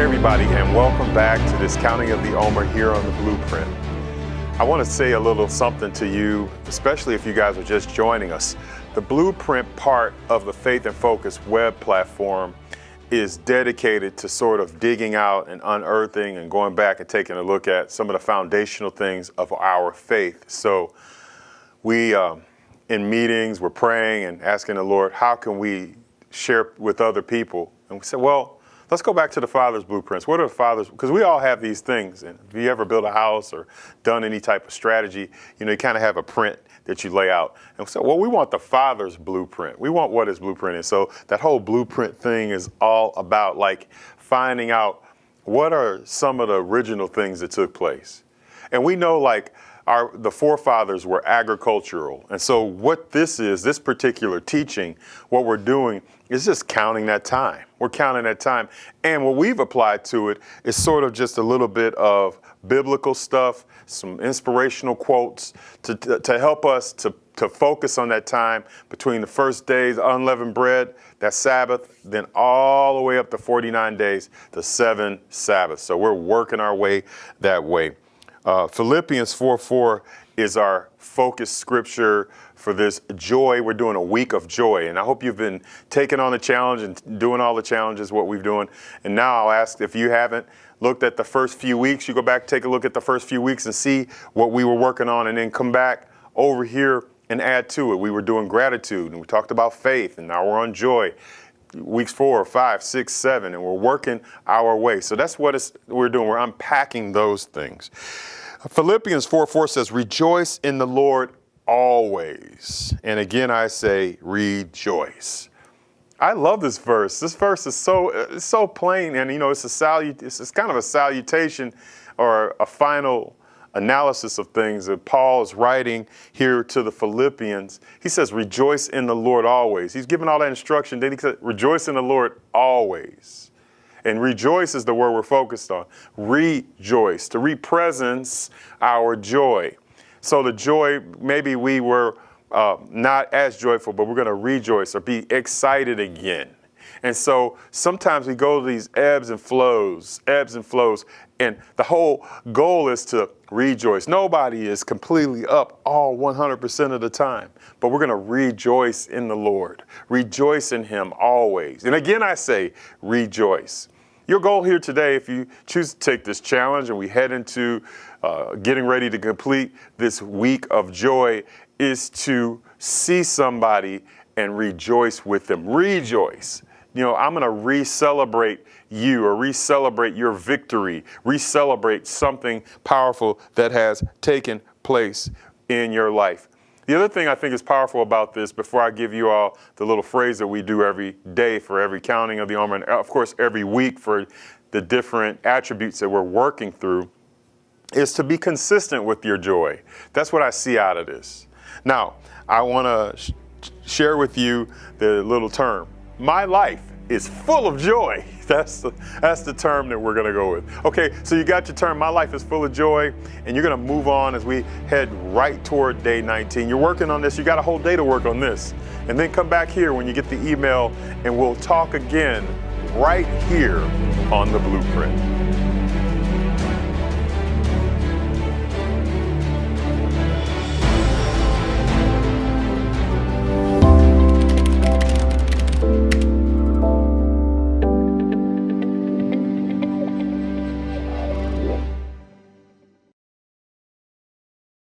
everybody, and welcome back to this counting of the Omer here on the Blueprint. I want to say a little something to you, especially if you guys are just joining us. The Blueprint part of the Faith and Focus web platform is dedicated to sort of digging out and unearthing and going back and taking a look at some of the foundational things of our faith. So we, in meetings, we're praying and asking the Lord, how can we share with other people? And we said, well, let's go back to the Father's blueprints. What are the Father's? Because we all have these things. And if you ever built a house or done any type of strategy, you kind of have a print that you lay out. And so, well, we want the Father's blueprint. We want what his blueprint is. So that whole blueprint thing is all about like finding out what are some of the original things that took place. And we know like the forefathers were agricultural. And so what this is, this particular teaching, what we're doing is just counting that time. We're counting that time. And what we've applied to it is sort of just a little bit of biblical stuff, some inspirational quotes to help us to focus on that time between the first days, unleavened bread, that Sabbath, then all the way up to 49 days, the 7 Sabbaths. So we're working our way that way. Philippians 4:4 is our focus scripture for this joy. We're doing a week of joy, and I hope you've been taking on the challenge and doing all the challenges, what we've doing. And now I'll ask, if you haven't looked at the first few weeks, you go back, take a look at the first few weeks and see what we were working on, and then come back over here and add to it. We were doing gratitude, and we talked about faith, and now we're on joy. Weeks 4, 5, 6, 7, and we're working our way. So that's what we're doing. We're unpacking those things. Philippians 4:4 says, rejoice in the Lord always. And again, I say, rejoice. I love this verse. This verse is so plain, and it's kind of a salutation or a final analysis of things that Paul is writing here to the Philippians. He says, rejoice in the Lord always. He's given all that instruction. Then he said, rejoice in the Lord always. And rejoice is the word we're focused on. Rejoice, to represence our joy. So the joy, maybe we were not as joyful, but we're going to rejoice or be excited again. And so sometimes we go to these ebbs and flows, and the whole goal is to rejoice. Nobody is completely up all 100% of the time, but we're going to rejoice in the Lord. Rejoice in him always. And again, I say rejoice. Your goal here today, if you choose to take this challenge and we head into getting ready to complete this week of joy, is to see somebody and rejoice with them. Rejoice. I'm going to re-celebrate you or re-celebrate your victory, re-celebrate something powerful that has taken place in your life. The other thing I think is powerful about this, before I give you all the little phrase that we do every day for every counting of the Omer, and of course every week for the different attributes that we're working through, is to be consistent with your joy. That's what I see out of this. Now, I want to share with you the little term. My life is full of joy. That's the term that we're going to go with. Okay, so you got your term, my life is full of joy, and you're going to move on as we head right toward day 19. You're working on this. You got a whole day to work on this. And then come back here when you get the email, and we'll talk again right here on the Blueprint.